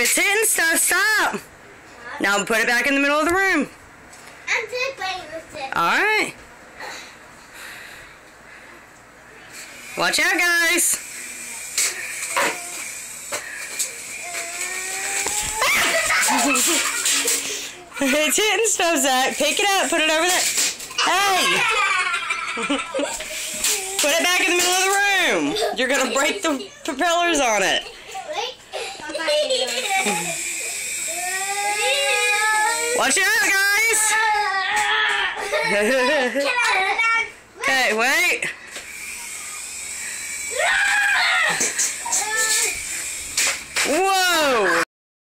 it's hitting stuff, stop. Now put it back in the middle of the room. I'm just playing with it. Alright. Watch out, guys. It's hitting stuff, Zach. Pick it up. Put it over there. Hey. Put it back in the middle of the room. You're going to break the propellers on it. Watch out, guys. Okay, wait. Whoa.